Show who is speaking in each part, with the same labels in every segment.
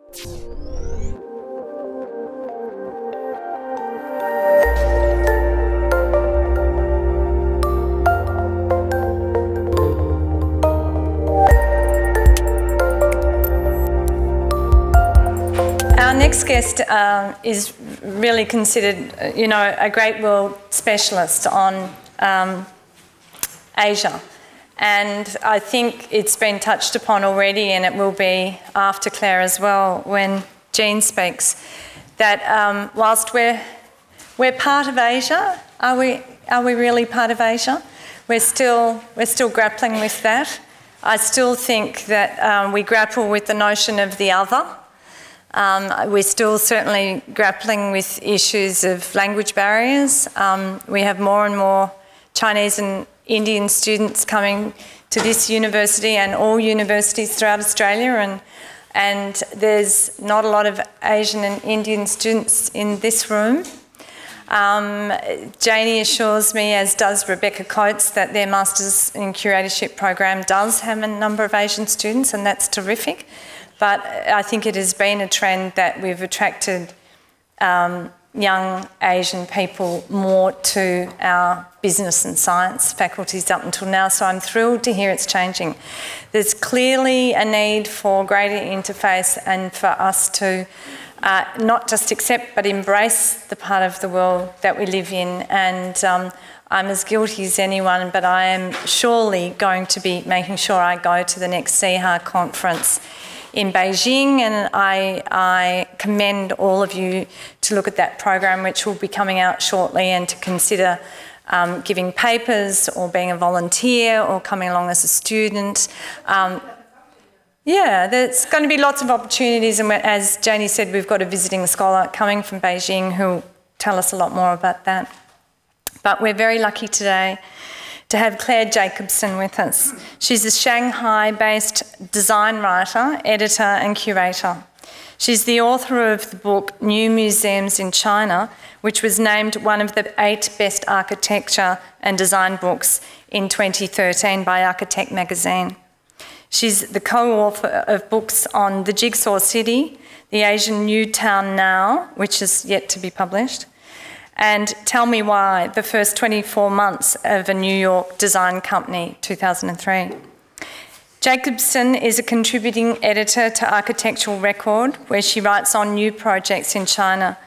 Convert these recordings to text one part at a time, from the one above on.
Speaker 1: Our next guest is really considered, a great world specialist on Asia. And I think it's been touched upon already, and it will be after Clare as well when Jean speaks, that whilst we're part of Asia, are we really part of Asia? We're still grappling with that. I still think that we grapple with the notion of the other. We're still certainly grappling with issues of language barriers. We have more and more Chinese and Indian students coming to this university and all universities throughout Australia, and there's not a lot of Asian and Indian students in this room. Janie assures me, as does Rebecca Coates, that their Masters in Curatorship program does have a number of Asian students, and that's terrific. But I think it has been a trend that we've attracted young Asian people more to our business and science faculties up until now, so I'm thrilled to hear it's changing. There's clearly a need for greater interface and for us to not just accept but embrace the part of the world that we live in, and I'm as guilty as anyone, but I am surely going to be making sure I go to the next CIHA conference in Beijing, and I commend all of you to look at that program, which will be coming out shortly, and to consider giving papers or being a volunteer or coming along as a student. Yeah, there's going to be lots of opportunities, and as Janie said, we've got a visiting scholar coming from Beijing who will tell us a lot more about that. But we're very lucky today to have Clare Jacobson with us. She's a Shanghai-based design writer, editor and curator. She's the author of the book New Museums in China, which was named one of the 8 best architecture and design books in 2013 by Architect magazine. She's the co-author of books on The Jigsaw City, The Asian New Town Now, which is yet to be published, and Tell Me Why, the first 24 months of a New York design company, 2003. Jacobson is a contributing editor to Architectural Record, where she writes on new projects in China.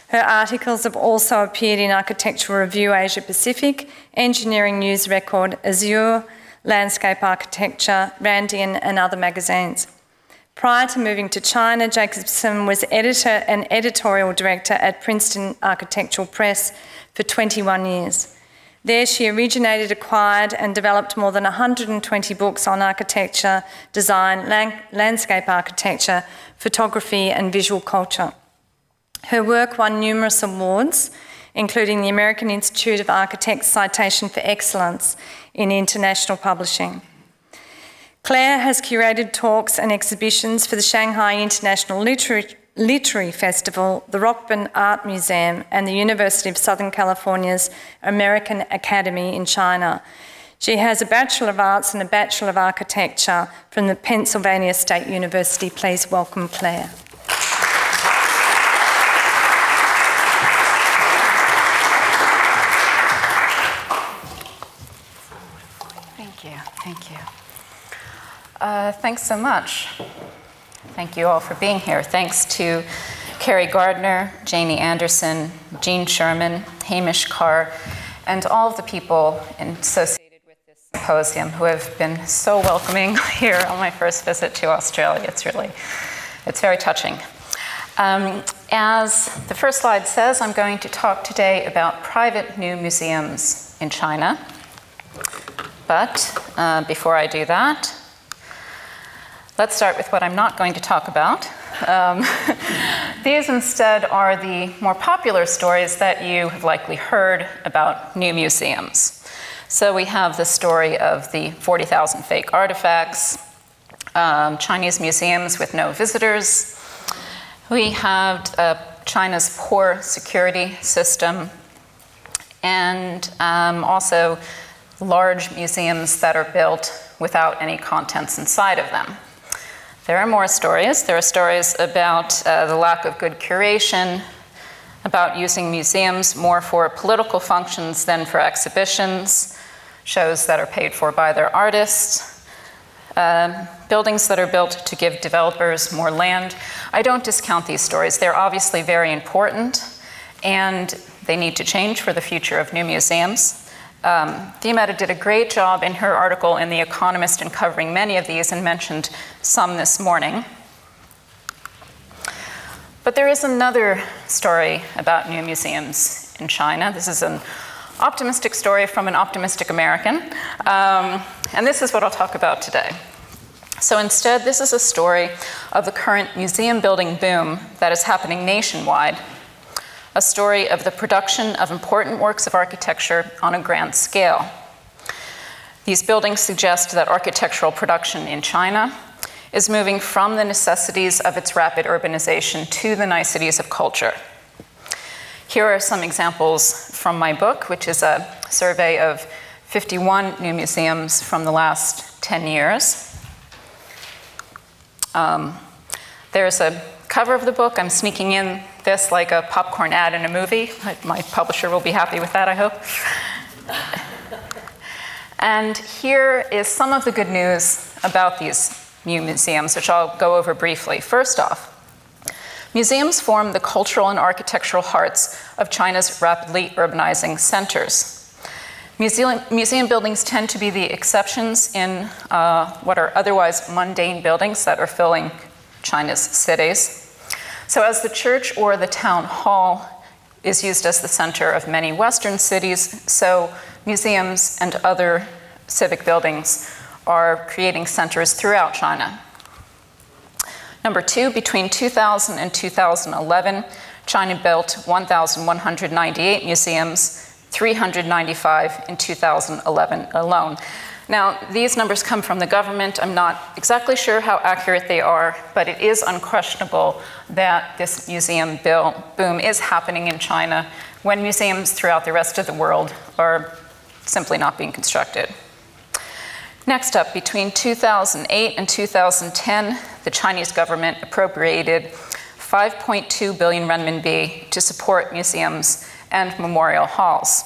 Speaker 1: Her articles have also appeared in Architectural Review Asia Pacific, Engineering News Record, Azure, Landscape Architecture, Randian and other magazines. Prior to moving to China, Jacobson was editor and editorial director at Princeton Architectural Press for 21 years. There she originated, acquired and developed more than 120 books on architecture, design, landscape architecture, photography and visual culture. Her work won numerous awards, including the American Institute of Architects Citation for Excellence in International Publishing. Clare has curated talks and exhibitions for the Shanghai International Literary Festival, the Rockburn Art Museum, and the University of Southern California's American Academy in China. She has a Bachelor of Arts and a Bachelor of Architecture from the Pennsylvania State University. Please welcome Clare.
Speaker 2: Thank you. Thank you. Thanks so much. Thank you all for being here. Thanks to Carrie Gardner, Janie Anderson, Jean Sherman, Hamish Carr, and all of the people associated with this symposium who have been so welcoming here on my first visit to Australia. It's very touching. As the first slide says, I'm going to talk today about private new museums in China. But before I do that, let's start with what I'm not going to talk about. These instead are the more popular stories that you have likely heard about new museums. So we have the story of the 40,000 fake artifacts, Chinese museums with no visitors. We have China's poor security system, and also large museums that are built without any contents inside of them. There are more stories. There are stories about the lack of good curation, about using museums more for political functions than for exhibitions, shows that are paid for by their artists, buildings that are built to give developers more land. I don't discount these stories. They're obviously very important, and they need to change for the future of new museums. Fiammetta did a great job in her article in The Economist in covering many of these and mentioned some this morning. But there is another story about new museums in China. This is an optimistic story from an optimistic American, and this is what I'll talk about today. So instead, this is a story of the current museum building boom that is happening nationwide, a story of the production of important works of architecture on a grand scale. These buildings suggest that architectural production in China is moving from the necessities of its rapid urbanization to the niceties of culture. Here are some examples from my book, which is a survey of 51 new museums from the last 10 years. There's a cover of the book. I'm sneaking in this like a popcorn ad in a movie. My publisher will be happy with that, I hope. And here is some of the good news about these new museums, which I'll go over briefly. First off, museums form the cultural and architectural hearts of China's rapidly urbanizing centers. Museum buildings tend to be the exceptions in what are otherwise mundane buildings that are filling China's cities. So as the church or the town hall is used as the center of many Western cities, so museums and other civic buildings are creating centers throughout China. Number two, between 2000 and 2011, China built 1,198 museums, 395 in 2011 alone. Now, these numbers come from the government. I'm not exactly sure how accurate they are, but it is unquestionable that this museum boom is happening in China when museums throughout the rest of the world are simply not being constructed. Next up, between 2008 and 2010, the Chinese government appropriated 5.2 billion renminbi to support museums and memorial halls.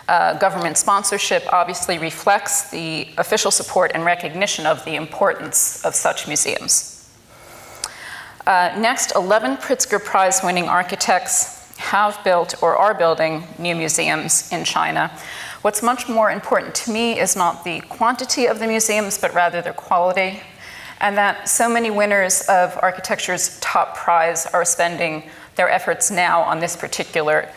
Speaker 2: Government sponsorship obviously reflects the official support and recognition of the importance of such museums. Next, 11 Pritzker Prize-winning architects have built or are building new museums in China. What's much more important to me is not the quantity of the museums, but rather their quality, and that so many winners of architecture's top prize are spending their efforts now on this particular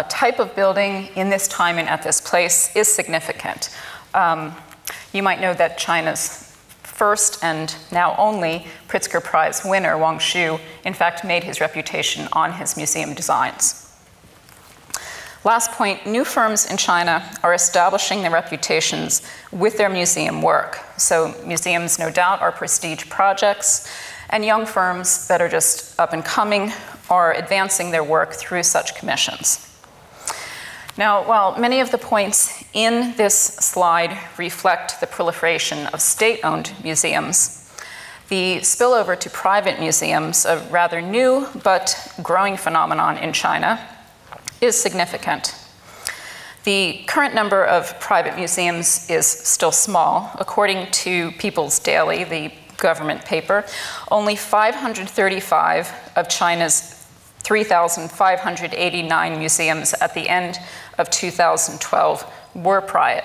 Speaker 2: type of building in this time and at this place is significant. You might know that China's first and now only Pritzker Prize winner, Wang Xu, in fact made his reputation on his museum designs. Last point, new firms in China are establishing their reputations with their museum work. So museums, no doubt, are prestige projects, and young firms that are just up and coming are advancing their work through such commissions. Now, while many of the points in this slide reflect the proliferation of state-owned museums, the spillover to private museums, a rather new but growing phenomenon in China, is significant. The current number of private museums is still small. According to People's Daily, the government paper, only 535 of China's 3,589 museums at the end of 2012 were private.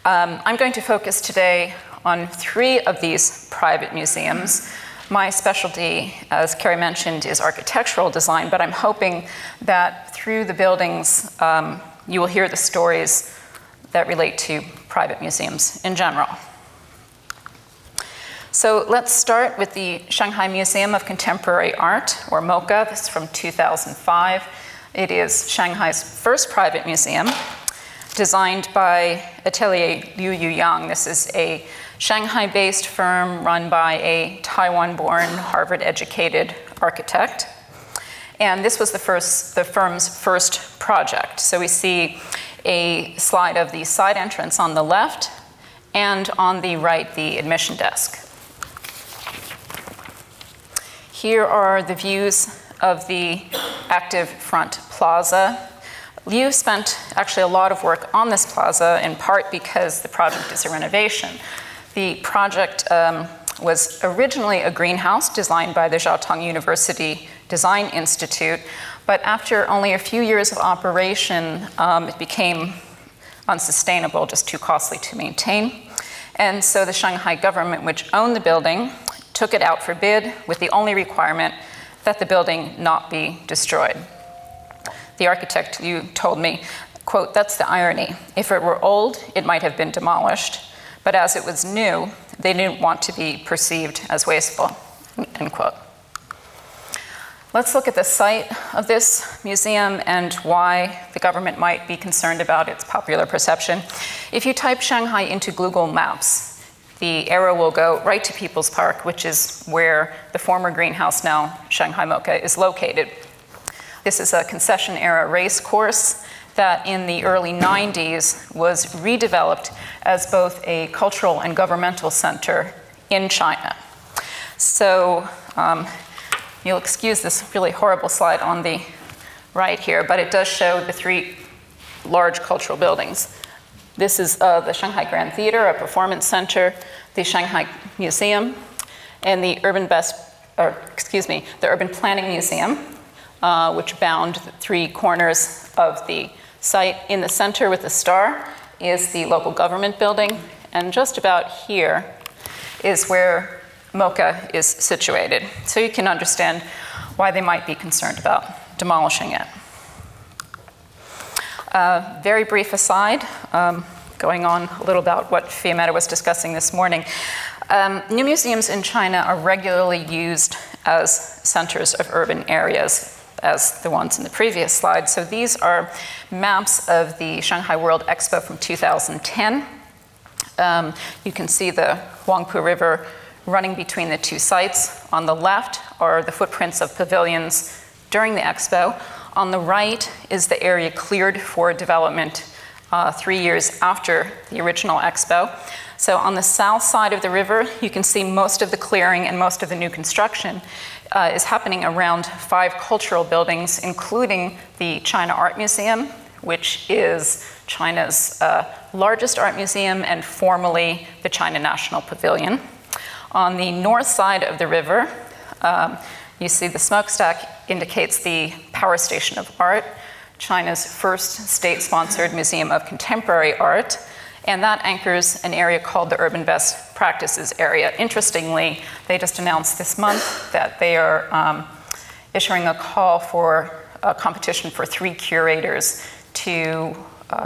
Speaker 2: I'm going to focus today on 3 of these private museums. My specialty, as Carrie mentioned, is architectural design, but I'm hoping that through the buildings, you will hear the stories that relate to private museums in general. So let's start with the Shanghai Museum of Contemporary Art, or MoCA. This is from 2005. It is Shanghai's first private museum, designed by Atelier Liu Yuyang. This is a Shanghai-based firm run by a Taiwan-born, Harvard-educated architect. And this was the firm's first project. So we see a slide of the side entrance on the left, and on the right, the admission desk. Here are the views of the active front plaza. Liu spent actually a lot of work on this plaza, in part because the project is a renovation. The project was originally a greenhouse designed by the Jiaotong University Design Institute, but after only a few years of operation, it became unsustainable, just too costly to maintain. And so the Shanghai government, which owned the building, took it out for bid with the only requirement that the building not be destroyed. The architect, you told me, quote, "That's the irony. If it were old, it might have been demolished. But as it was new, they didn't want to be perceived as wasteful," end quote. Let's look at the site of this museum and why the government might be concerned about its popular perception. If you type Shanghai into Google Maps, the arrow will go right to People's Park, which is where the former greenhouse, now Shanghai MoCA, is located. This is a concession-era race course that in the early 90s was redeveloped as both a cultural and governmental center in China. So you'll excuse this really horrible slide on the right here, but it does show the three large cultural buildings. This is the Shanghai Grand Theater, a performance center, the Shanghai Museum, and the Urban Planning Museum, which bound the three corners of the site. In the center with the star is the local government building, and just about here is where MoCA is situated. So you can understand why they might be concerned about demolishing it. Very brief aside, going on a little about what Fiametta was discussing this morning. New museums in China are regularly used as centers of urban areas, as the ones in the previous slide. So these are maps of the Shanghai World Expo from 2010. You can see the Huangpu River running between the two sites. On the left are the footprints of pavilions during the expo. On the right is the area cleared for development 3 years after the original expo. So on the south side of the river, you can see most of the clearing and most of the new construction is happening around 5 cultural buildings, including the China Art Museum, which is China's largest art museum and formerly the China National Pavilion. On the north side of the river, you see the smokestack indicates the Power Station of Art, China's first state-sponsored museum of contemporary art, and that anchors an area called the Urban Best Practices Area. Interestingly, they just announced this month that they are issuing a call for a competition for 3 curators to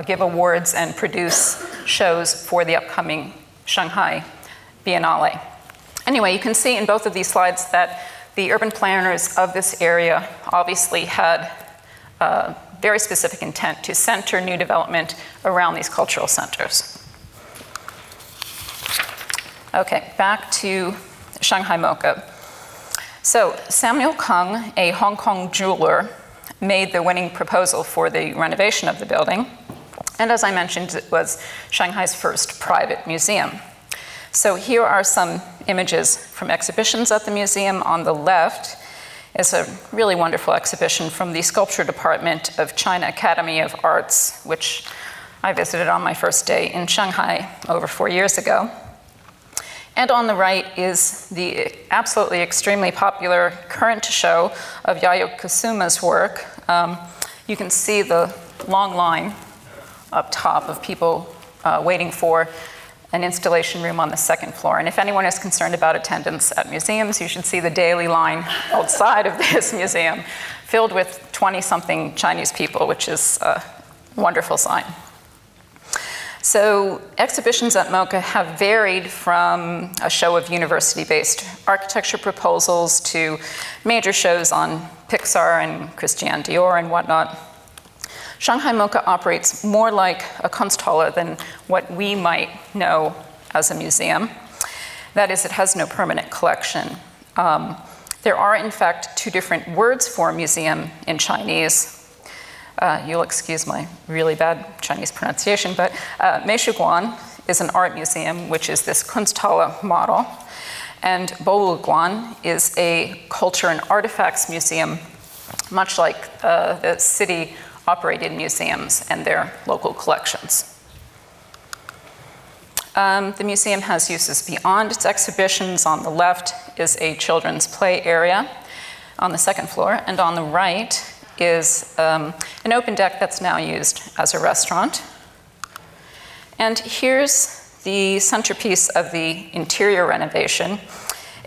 Speaker 2: give awards and produce shows for the upcoming Shanghai Biennale. Anyway, you can see in both of these slides that the urban planners of this area obviously had very specific intent to center new development around these cultural centers. Okay, back to Shanghai MoCA. So Samuel Kung, a Hong Kong jeweler, made the winning proposal for the renovation of the building. And as I mentioned, it was Shanghai's first private museum. So here are some images from exhibitions at the museum. On the left is a really wonderful exhibition from the sculpture department of China Academy of Arts, which I visited on my first day in Shanghai over 4 years ago. And on the right is the absolutely extremely popular current show of Yayoi Kusuma's work. You can see the long line up top of people waiting for an installation room on the second floor. And if anyone is concerned about attendance at museums, you should see the daily line outside of this museum, filled with 20-something Chinese people, which is a wonderful sign. So exhibitions at MoCA have varied from a show of university-based architecture proposals to major shows on Pixar and Christian Dior and whatnot. Shanghai MoCA operates more like a Kunsthalle than what we might know as a museum. That is, it has no permanent collection. There are, in fact, 2 different words for museum in Chinese. You'll excuse my really bad Chinese pronunciation, but Meishuguan is an art museum, which is this Kunsthalle model. And Boulguan is a culture and artifacts museum, much like the city-operated museums and their local collections. The museum has uses beyond its exhibitions. On the left is a children's play area on the second floor, and on the right is an open deck that's now used as a restaurant. And here's the centerpiece of the interior renovation,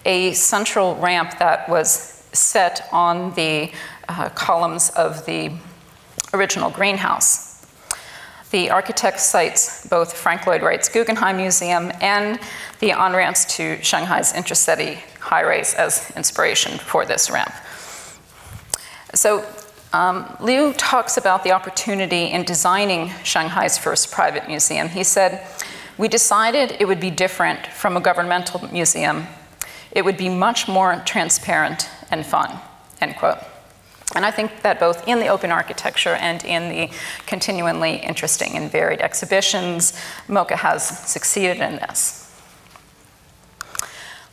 Speaker 2: a central ramp that was set on the columns of the original greenhouse. The architect cites both Frank Lloyd Wright's Guggenheim Museum and the on-ramps to Shanghai's intercity highways as inspiration for this ramp. So Liu talks about the opportunity in designing Shanghai's first private museum. He said, "We decided it would be different from a governmental museum. It would be much more transparent and fun," end quote. And I think that both in the open architecture and in the continually interesting and varied exhibitions, MoCA has succeeded in this.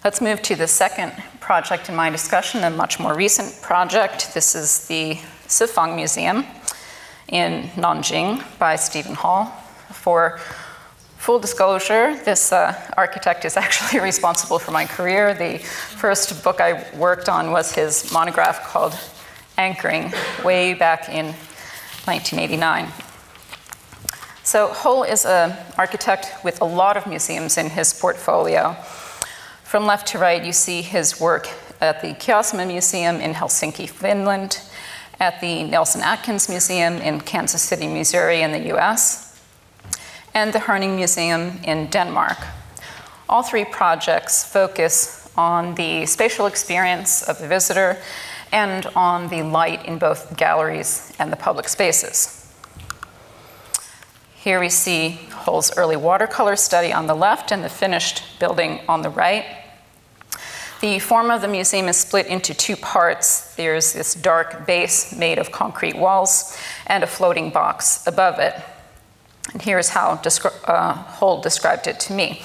Speaker 2: Let's move to the second project in my discussion, a much more recent project. This is the Sifang Museum in Nanjing by Stephen Hall. For full disclosure, this architect is actually responsible for my career. The first book I worked on was his monograph called Anchoring, way back in 1989. So Hall is an architect with a lot of museums in his portfolio. From left to right, you see his work at the Kiasma Museum in Helsinki, Finland, at the Nelson Atkins Museum in Kansas City, Missouri in the US, and the Herning Museum in Denmark. All three projects focus on the spatial experience of the visitor and on the light in both galleries and the public spaces. Here we see Hall's early watercolor study on the left and the finished building on the right. The form of the museum is split into two parts. There's this dark base made of concrete walls and a floating box above it. And here's how Hall described it to me.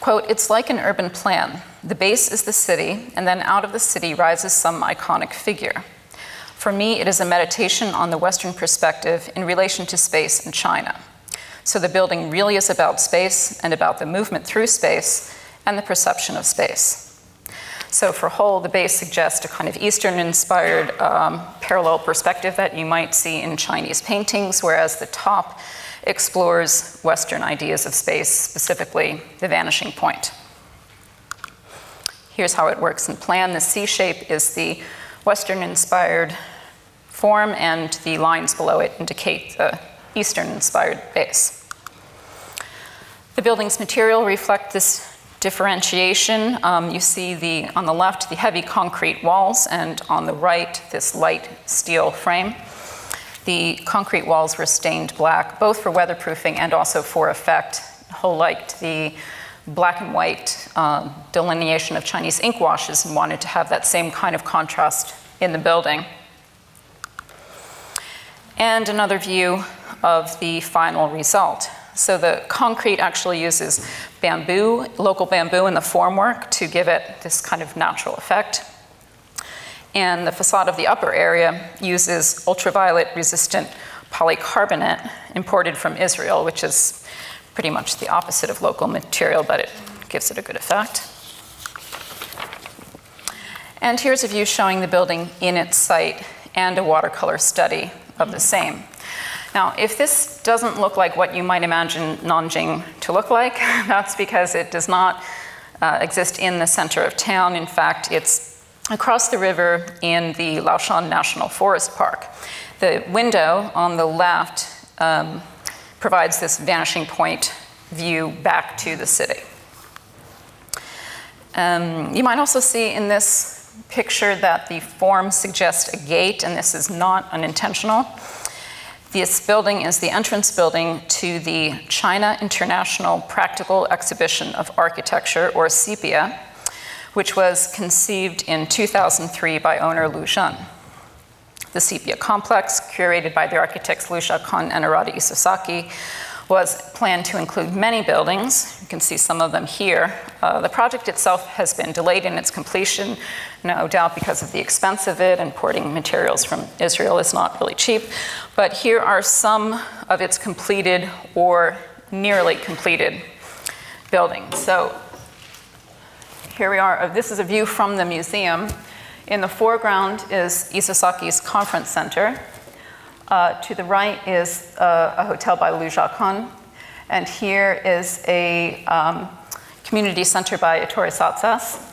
Speaker 2: Quote, "It's like an urban plan. The base is the city, and then out of the city rises some iconic figure. For me, it is a meditation on the Western perspective in relation to space and China. So the building really is about space and about the movement through space and the perception of space." So for Hall, the base suggests a kind of Eastern-inspired parallel perspective that you might see in Chinese paintings, whereas the top explores Western ideas of space, specifically the vanishing point. Here's how it works in plan. The C shape is the Western-inspired form, and the lines below it indicate the Eastern-inspired base. The building's material reflect this differentiation. You see on the left, the heavy concrete walls, and on the right, this light steel frame. The concrete walls were stained black, both for weatherproofing and also for effect. Hall liked the black and white delineation of Chinese ink washes and wanted to have that same kind of contrast in the building. And another view of the final result. So the concrete actually uses bamboo, local bamboo in the formwork to give it this kind of natural effect. And the facade of the upper area uses ultraviolet resistant polycarbonate imported from Israel, which is pretty much the opposite of local material, but it gives it a good effect. And here's a view showing the building in its site and a watercolor study of the same. Now, if this doesn't look like what you might imagine Nanjing to look like, that's because it does not exist in the center of town. In fact, it's across the river in the Laoshan National Forest Park. The window on the left provides this vanishing point view back to the city. You might also see in this picture that the form suggests a gate, and this is not unintentional. This building is the entrance building to the China International Practical Exhibition of Architecture, or CIPIA, which was conceived in 2003 by owner Lu Zhen. The CIPIA complex, curated by the architects Lu Xiaokun and Arata Isesaki, was planned to include many buildings. You can see some of them here. The project itself has been delayed in its completion, no doubt because of the expense of it, and importing materials from Israel is not really cheap. But here are some of its completed or nearly completed buildings. So here we are. This is a view from the museum. In the foreground is Isasaki's conference center. To the right is a hotel by Lu Jiakun. And here is a community center by Ettore Satsas.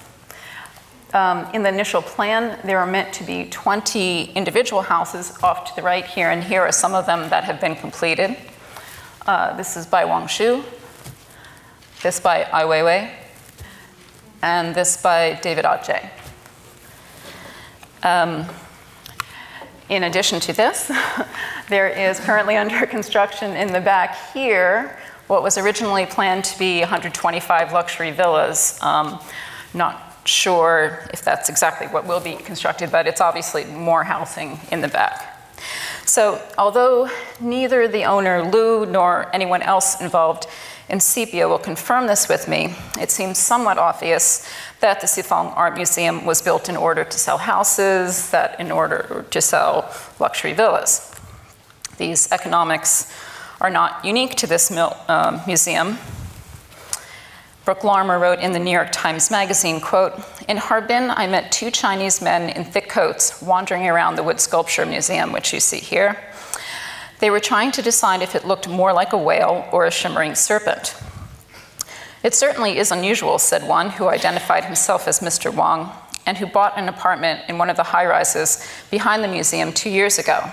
Speaker 2: In the initial plan, there are meant to be 20 individual houses off to the right here, and here are some of them that have been completed. This is by Wang Shu, this by Ai Weiwei, and this by David Adjaye. In addition to this, there is currently under construction in the back here what was originally planned to be 125 luxury villas. Not sure if that's exactly what will be constructed, but it's obviously more housing in the back. So although neither the owner, Lu, nor anyone else involved in Sepia will confirm this with me, it seems somewhat obvious that the Sifong Art Museum was built in order to sell houses, that in order to sell luxury villas. These economics are not unique to this museum. Brooke Larmer wrote in the New York Times Magazine, quote, "In Harbin, I met two Chinese men in thick coats wandering around the wood sculpture museum, which you see here. They were trying to decide if it looked more like a whale or a shimmering serpent. It certainly is unusual," said one who identified himself as Mr. Wang and who bought an apartment in one of the high-rises behind the museum 2 years ago.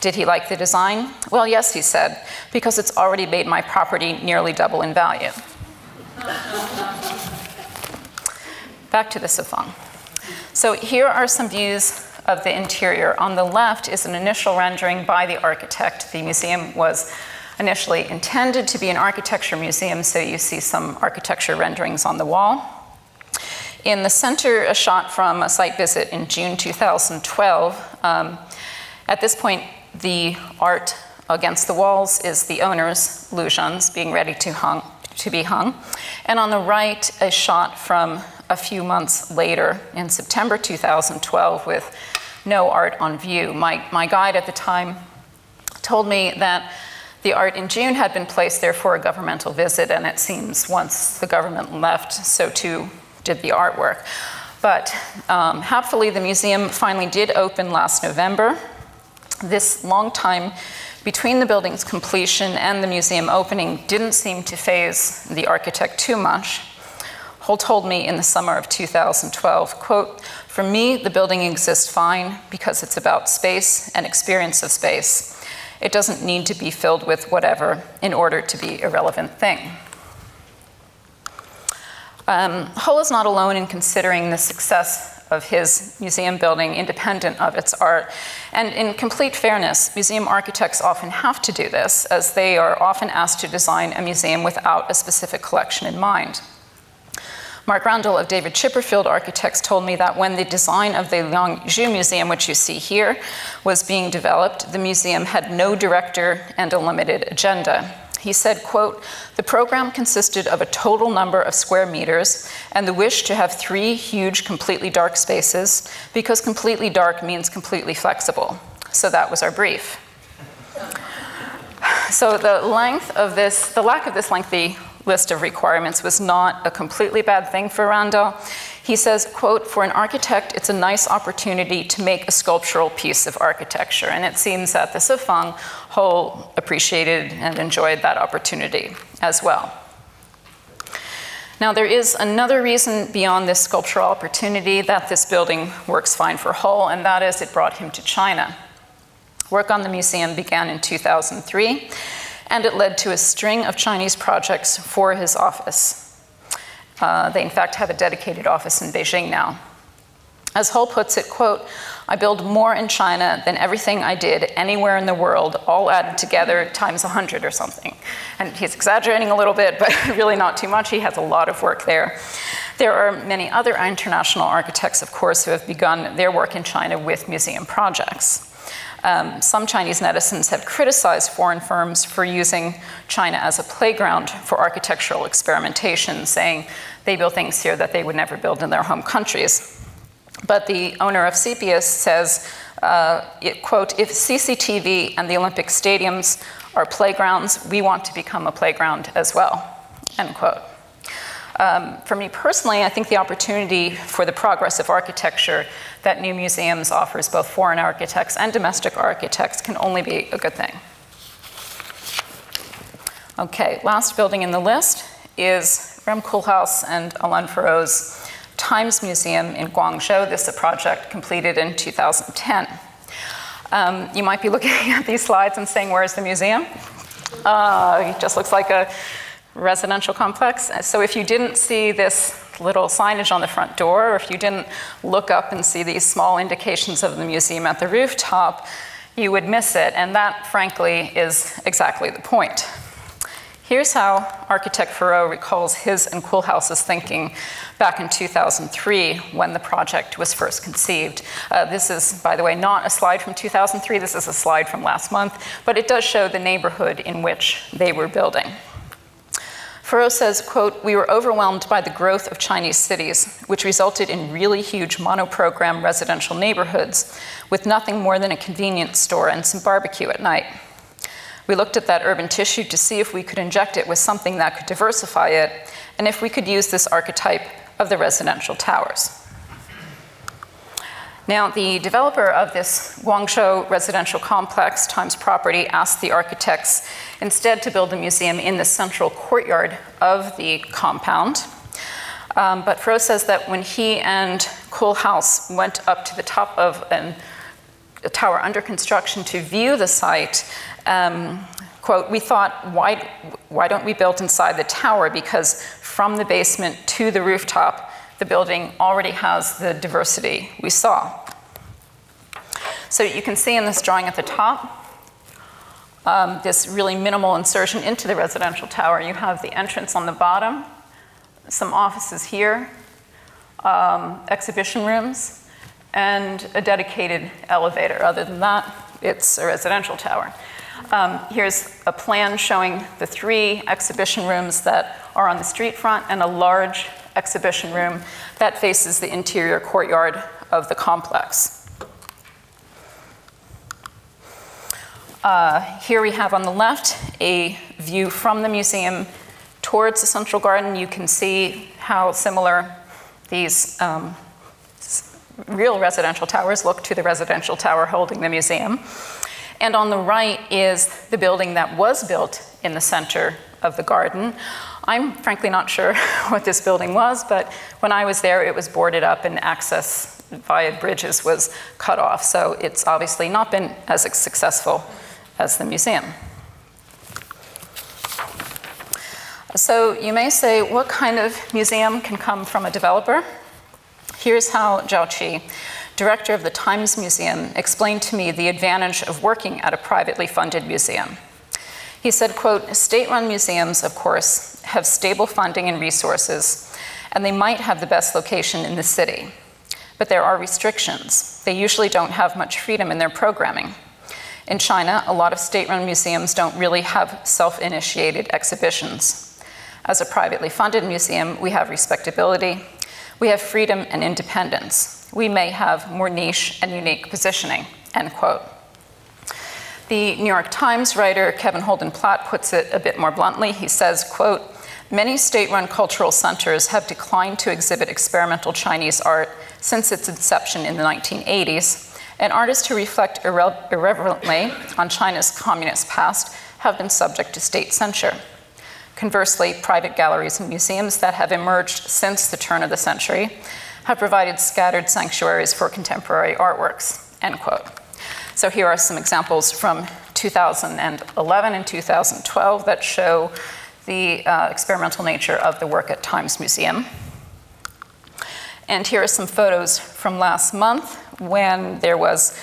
Speaker 2: Did he like the design? Well, yes, he said, because it's already made my property nearly double in value. Back to the Sifong. So here are some views of the interior. On the left is an initial rendering by the architect. The museum was initially intended to be an architecture museum, so you see some architecture renderings on the wall. In the center, a shot from a site visit in June 2012. At this point, the art against the walls is the owner's, Lu Zhen's, being ready to be hung. And on the right, a shot from a few months later in September 2012 with no art on view. My guide at the time told me that the art in June had been placed there for a governmental visit, and it seems once the government left, so too did the artwork. But happily, the museum finally did open last November. This long time between the building's completion and the museum opening didn't seem to faze the architect too much. Hull told me in the summer of 2012, quote, "For me, the building exists fine because it's about space and experience of space. It doesn't need to be filled with whatever in order to be a relevant thing." Hull is not alone in considering the success of his museum building independent of its art. And in complete fairness, museum architects often have to do this, as they are often asked to design a museum without a specific collection in mind. Mark Randall of David Chipperfield Architects told me that when the design of the Liangzhu Museum, which you see here, was being developed, the museum had no director and a limited agenda. He said, quote, "The program consisted of a total number of square meters and the wish to have 3 huge, completely dark spaces, because completely dark means completely flexible. So that was our brief." So the lack of this lengthy list of requirements was not a completely bad thing for Randall. He says, quote, "For an architect, it's a nice opportunity to make a sculptural piece of architecture." And it seems that the Sifong Hull appreciated and enjoyed that opportunity as well. Now, there is another reason beyond this sculptural opportunity that this building works fine for Hull, and that is it brought him to China. Work on the museum began in 2003, and it led to a string of Chinese projects for his office. They, in fact, have a dedicated office in Beijing now. As Hull puts it, quote, "I build more in China than everything I did anywhere in the world, all added together times 100 or something." And he's exaggerating a little bit, but really not too much. He has a lot of work there. There are many other international architects, of course, who have begun their work in China with museum projects. Some Chinese netizens have criticized foreign firms for using China as a playground for architectural experimentation, saying they build things here that they would never build in their home countries. But the owner of CPS says, quote, if CCTV and the Olympic stadiums are playgrounds, we want to become a playground as well, end quote. For me personally, I think the opportunity for the progress of architecture that new museums offers both foreign architects and domestic architects can only be a good thing. Okay, last building in the list is Rem Koolhaas and Alain Farreau's Times Museum in Guangzhou. This is a project completed in 2010. You might be looking at these slides and saying, where's the museum? It just looks like a residential complex. So if you didn't see this little signage on the front door, or if you didn't look up and see these small indications of the museum at the rooftop, you would miss it. And that, frankly, is exactly the point. Here's how architect Farreau recalls his and Koolhaas's thinking back in 2003 when the project was first conceived. This is, by the way, not a slide from 2003. This is a slide from last month, but it does show the neighborhood in which they were building. Farreau says, quote, we were overwhelmed by the growth of Chinese cities, which resulted in really huge monoprogram residential neighborhoods with nothing more than a convenience store and some barbecue at night. We looked at that urban tissue to see if we could inject it with something that could diversify it, and if we could use this archetype of the residential towers. Now, the developer of this Guangzhou residential complex, Times Property, asked the architects instead to build a museum in the central courtyard of the compound. But Farreau says that when he and Koolhaas went up to the top of a tower under construction to view the site, quote, we thought, why don't we build inside the tower? Because from the basement to the rooftop, the building already has the diversity we saw. So you can see in this drawing at the top, this really minimal insertion into the residential tower. You have the entrance on the bottom, some offices here, exhibition rooms, and a dedicated elevator. Other than that, it's a residential tower. Here's a plan showing the 3 exhibition rooms that are on the street front and a large exhibition room that faces the interior courtyard of the complex. Here we have on the left a view from the museum towards the central garden. You can see how similar these real residential towers look to the residential tower holding the museum. And on the right is the building that was built in the center of the garden. I'm frankly not sure what this building was, but when I was there, it was boarded up and access via bridges was cut off. So it's obviously not been as successful as the museum. So you may say, what kind of museum can come from a developer? Here's how Zhao Qi, director of the Times Museum, explained to me the advantage of working at a privately funded museum. He said, quote, state-run museums, of course, have stable funding and resources, and they might have the best location in the city. But there are restrictions. They usually don't have much freedom in their programming. In China, a lot of state-run museums don't really have self-initiated exhibitions. As a privately funded museum, we have respectability, we have freedom and independence. We may have more niche and unique positioning, end quote. The New York Times writer Kevin Holden Platt puts it a bit more bluntly. He says, quote, many state-run cultural centers have declined to exhibit experimental Chinese art since its inception in the 1980s, and artists who reflect irreverently on China's communist past have been subject to state censure. Conversely, private galleries and museums that have emerged since the turn of the century have provided scattered sanctuaries for contemporary artworks, end quote. So here are some examples from 2011 and 2012 that show the experimental nature of the work at Times Museum. And here are some photos from last month when there was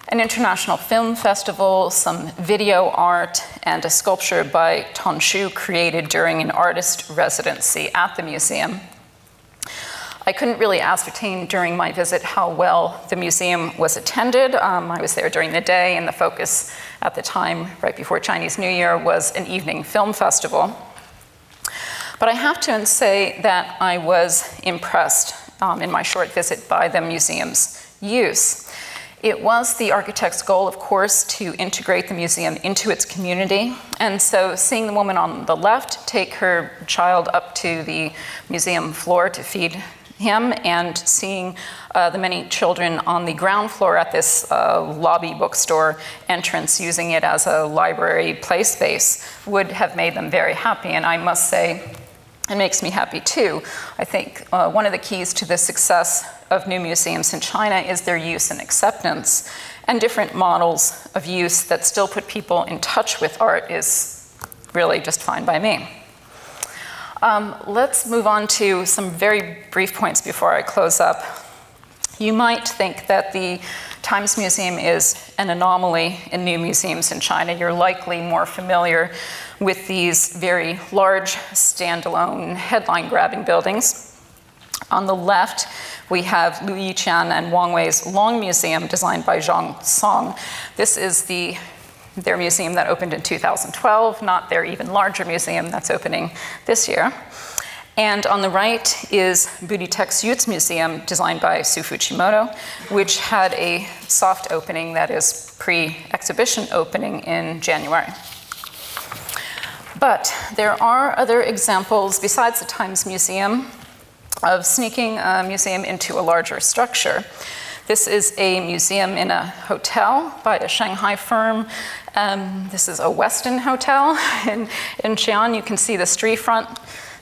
Speaker 2: an international film festival, some video art, and a sculpture by Tong Shu created during an artist residency at the museum. I couldn't really ascertain during my visit how well the museum was attended. I was there during the day, and the focus at the time, right before Chinese New Year, was an evening film festival. But I have to say that I was impressed in my short visit by the museum's use. It was the architect's goal, of course, to integrate the museum into its community. And so seeing the woman on the left take her child up to the museum floor to feed him, and seeing the many children on the ground floor at this lobby bookstore entrance using it as a library play space would have made them very happy. And I must say, it makes me happy too. I think one of the keys to the success of new museums in China is their use and acceptance, and different models of use that still put people in touch with art is really just fine by me. Let's move on to some very brief points before I close up. You might think that the Times Museum is an anomaly in new museums in China. You're likely more familiar with these very large, standalone, headline-grabbing buildings. On the left, we have Lu Yiqian and Wang Wei's Long Museum, designed by Zhang Song. This is their museum that opened in 2012, not their even larger museum that's opening this year. And on the right is Buditek's Yutz Museum, designed by Su Fujimoto, which had a soft opening that is pre-exhibition opening in January. But there are other examples besides the Times Museum of sneaking a museum into a larger structure. This is a museum in a hotel by a Shanghai firm. This is a Westin hotel in Xi'an. You can see the street front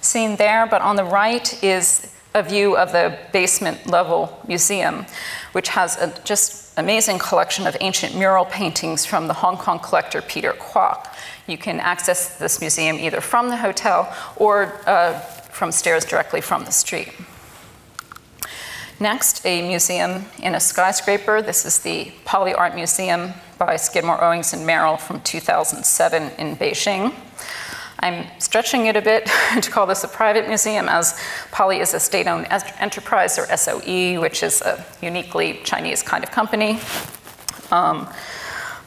Speaker 2: scene there, but on the right is a view of the basement level museum, which has a just amazing collection of ancient mural paintings from the Hong Kong collector Peter Kwok. You can access this museum either from the hotel or from stairs directly from the street. Next, a museum in a skyscraper. This is the Poly Art Museum by Skidmore, Owings and Merrill from 2007 in Beijing. I'm stretching it a bit to call this a private museum, as Poly is a state-owned enterprise, or SOE, which is a uniquely Chinese kind of company.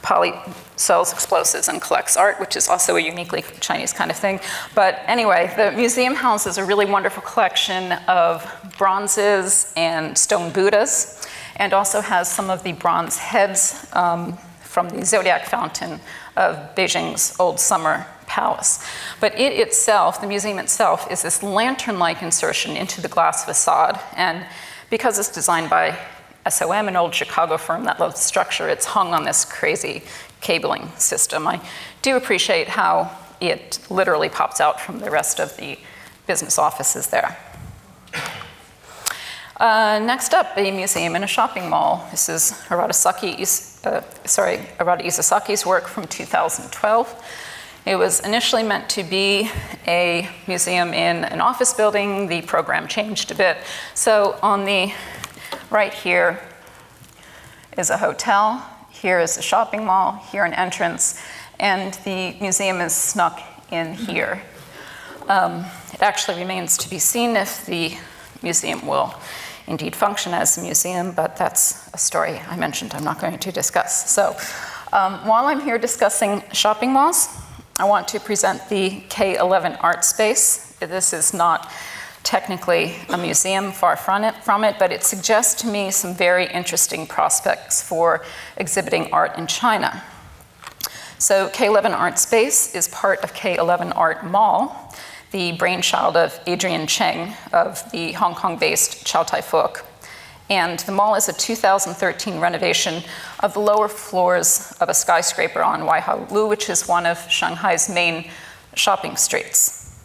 Speaker 2: Poly sells explosives and collects art, which is also a uniquely Chinese kind of thing. But anyway, the museum houses a really wonderful collection of bronzes and stone Buddhas, and also has some of the bronze heads from the Zodiac Fountain of Beijing's Old Summer Palace. But it itself, the museum itself, is this lantern-like insertion into the glass facade. And because it's designed by SOM, an old Chicago firm that loves structure, it's hung on this crazy cabling system. I do appreciate how it literally pops out from the rest of the business offices there. Next up, a museum in a shopping mall. This is Arata Isasaki's work from 2012. It was initially meant to be a museum in an office building. The program changed a bit. So on the right here is a hotel. Here is a shopping mall. Here an entrance. And the museum is snuck in here. It actually remains to be seen if the museum will indeed function as a museum, but that's a story I mentioned I'm not going to discuss. So while I'm here discussing shopping malls, I want to present the K11 art space. This is not technically a museum, far from it, but it suggests to me some very interesting prospects for exhibiting art in China. So K11 Art Space is part of K11 Art Mall, the brainchild of Adrian Cheng of the Hong Kong-based Chow Tai Fook. And the mall is a 2013 renovation of the lower floors of a skyscraper on Waihao Lu, which is one of Shanghai's main shopping streets.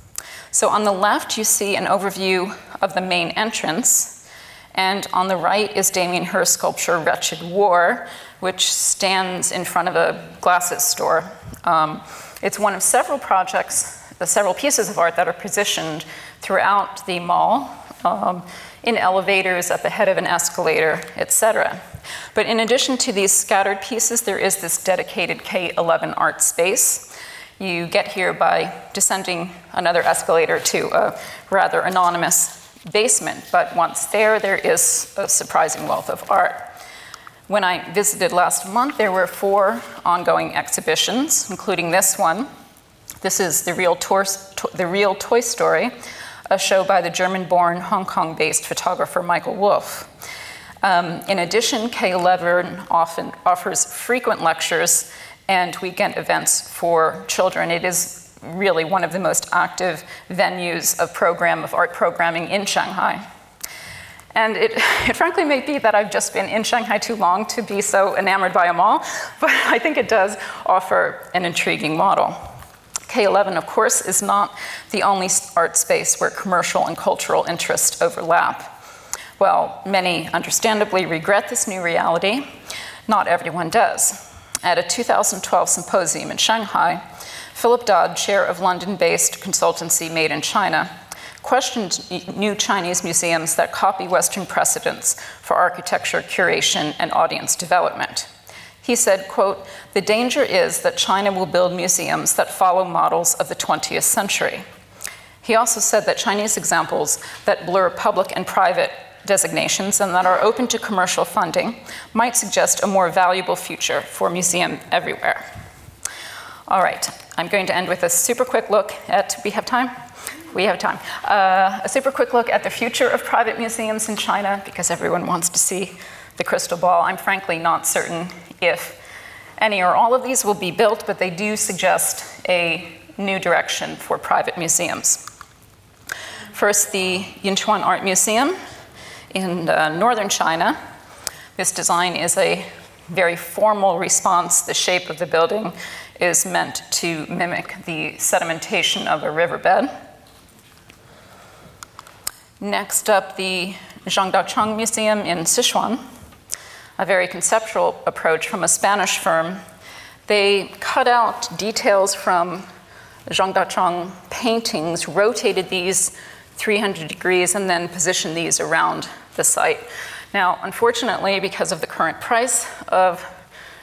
Speaker 2: So on the left, you see an overview of the main entrance. And on the right is Damien Hirst's sculpture, Wretched War, which stands in front of a glasses store. It's one of several projects, several pieces of art that are positioned throughout the mall, in elevators, at the head of an escalator, etc. But in addition to these scattered pieces, there is this dedicated K11 art space. You get here by descending another escalator to a rather anonymous basement, but once there is a surprising wealth of art. When I visited last month, there were 4 ongoing exhibitions, including this one. This is The Real Toy Story, a show by the German-born, Hong Kong-based photographer Michael Wolff. In addition, K11 often offers frequent lectures and weekend events for children. It is really one of the most active venues of art programming in Shanghai. And it frankly may be that I've just been in Shanghai too long to be so enamored by a mall, but I think it does offer an intriguing model. K11, of course, is not the only art space where commercial and cultural interests overlap. While many understandably regret this new reality, not everyone does. At a 2012 symposium in Shanghai, Philip Dodd, chair of London-based consultancy Made in China, questioned new Chinese museums that copy Western precedents for architecture, curation, and audience development. He said, quote, "The danger is that China will build museums that follow models of the 20th century." He also said that Chinese examples that blur public and private designations and that are open to commercial funding might suggest a more valuable future for museum everywhere. All right, I'm going to end with a super quick look at, we have time? We have time. A super quick look at the future of private museums in China, because everyone wants to see the crystal ball. I'm frankly not certain if any or all of these will be built, but they do suggest a new direction for private museums. First, the Yinchuan Art Museum in northern China. This design is a very formal response. The shape of the building is meant to mimic the sedimentation of a riverbed. Next up, the Zhangdacheng Museum in Sichuan, a very conceptual approach from a Spanish firm. They cut out details from Zhangdacheng paintings, rotated these 300 degrees, and then positioned these around the site. Now, unfortunately, because of the current price of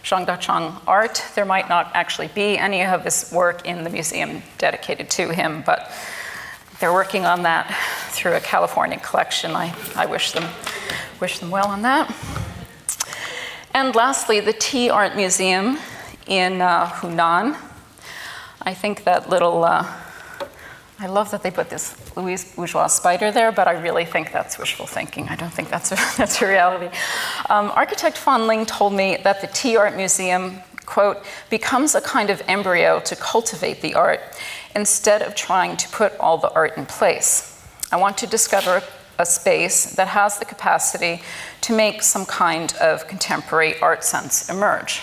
Speaker 2: Zhangdacheng art, there might not actually be any of his work in the museum dedicated to him, but they're working on that through a California collection. I wish them well on that. And lastly, the Tea Art Museum in Hunan. I think that little, I love that they put this Louise Bourgeois spider there, but I really think that's wishful thinking. I don't think that's a reality. Architect Fan Ling told me that the Tea Art Museum, quote, becomes a kind of embryo to cultivate the art instead of trying to put all the art in place. I want to discover a space that has the capacity to make some kind of contemporary art sense emerge.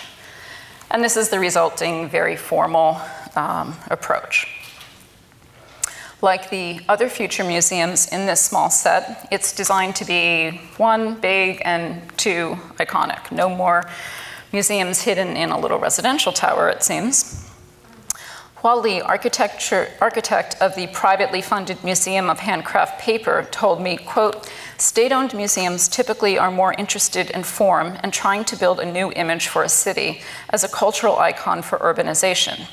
Speaker 2: And this is the resulting very formal approach. Like the other future museums in this small set, it's designed to be 1, big, and 2, iconic. No more museums hidden in a little residential tower, it seems. While the architect of the privately funded Museum of Handcraft Paper told me, quote, state-owned museums typically are more interested in form and trying to build a new image for a city as a cultural icon for urbanization.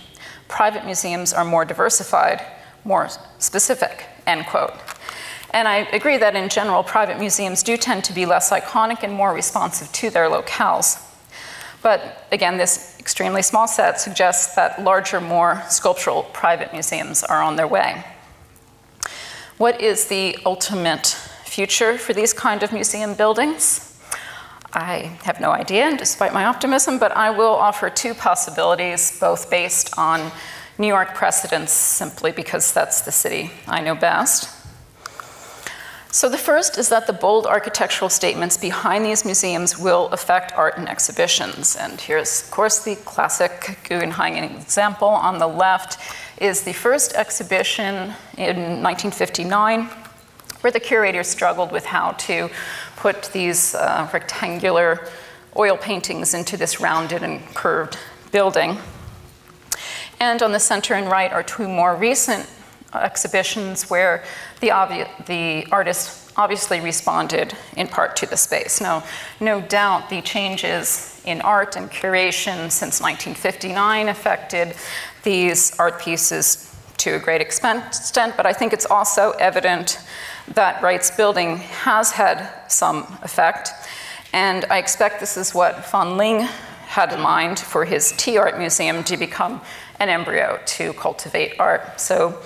Speaker 2: Private museums are more diversified, more specific, end quote. And I agree that in general, private museums do tend to be less iconic and more responsive to their locales. But again, this extremely small set suggests that larger, more sculptural private museums are on their way. What is the ultimate future for these kind of museum buildings? I have no idea, despite my optimism, but I will offer 2 possibilities, both based on New York precedents, simply because that's the city I know best. So the first is that the bold architectural statements behind these museums will affect art and exhibitions. And here's, of course, the classic Guggenheim example. On the left is the first exhibition in 1959, where the curators struggled with how to put these rectangular oil paintings into this rounded and curved building. And on the center and right are 2 more recent exhibitions where the artist obviously responded in part to the space. Now, no doubt the changes in art and curation since 1959 affected these art pieces to a great extent, but I think it's also evident that Wright's building has had some effect, and I expect this is what Fan Ling had in mind for his tea art museum, to become an embryo to cultivate art. So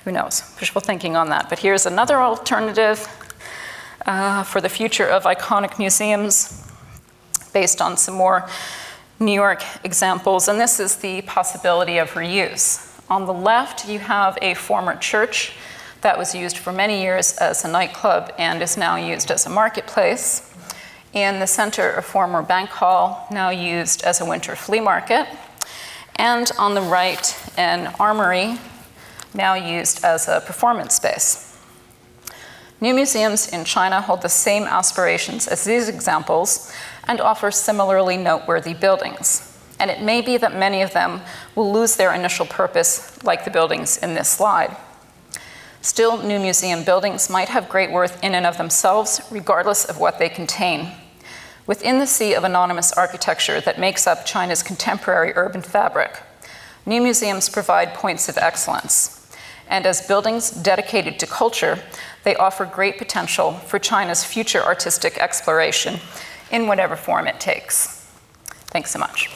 Speaker 2: who knows, wishful thinking on that. But here's another alternative for the future of iconic museums based on some more New York examples, and this is the possibility of reuse. On the left, you have a former church that was used for many years as a nightclub and is now used as a marketplace. In the center, a former bank hall, now used as a winter flea market. And on the right, an armory, now used as a performance space. New museums in China hold the same aspirations as these examples and offer similarly noteworthy buildings. And it may be that many of them will lose their initial purpose, like the buildings in this slide. Still, new museum buildings might have great worth in and of themselves, regardless of what they contain. Within the sea of anonymous architecture that makes up China's contemporary urban fabric, new museums provide points of excellence. And as buildings dedicated to culture, they offer great potential for China's future artistic exploration in whatever form it takes. Thanks so much.